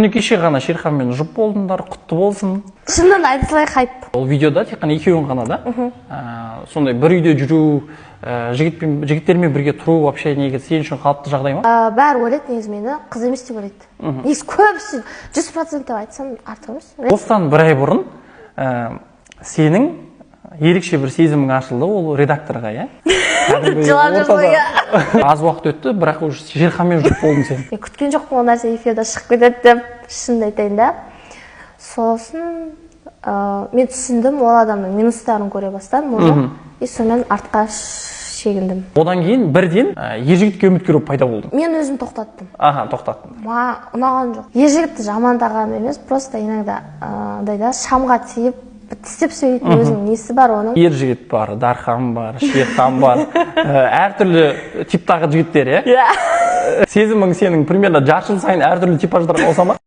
Күні кеше ғана Шерханмен жұп болдыңдар, құтты болсын. Шыннан айта салайық хайп. Ол видеода тек қана екеуің ғана да. Сондай бір үйде жүру, жігіттермен бірге тұру вообще неге сен үшін қалыпты жағдай ма? Бәрі ойлайды негізі мені қыз емес деп ойлайды. Негізі көбісі 100% деп айтсам артық емес. Осыдан бір ай бұрын сенің ерекше бір сезімің ашылды, ол редакторға, иә? Жылап жүрді, иә. Аз уақыт өтті, бірақ уже Шерханмен жүріп болдың сен. Күткен жоқпын ол нәрсе эфирде шығып кетеді деп, шынымды айтайын да. Сосын мен түсіндім, ол адамның минустарын көре бастадым оны. И сонымен артқа шегіндім. Одан кейін бірден ержігітке үміткер болып пайда болдың. Мен өзім тоқтаттым. Тоқтаттың. Маған ұнаған жоқ. Ержігітті жамандағаным емес, просто иногда шамға тиіп тістеп сөйлейтін өзінің несі бар оның. Ержігіт бар, Дархан бар, Шерхан бар. Әртүрлі типтағы жігіттер, иә? Сезімің сенің примерно жарты жыл сайын әртүрлі типаждар болса ма?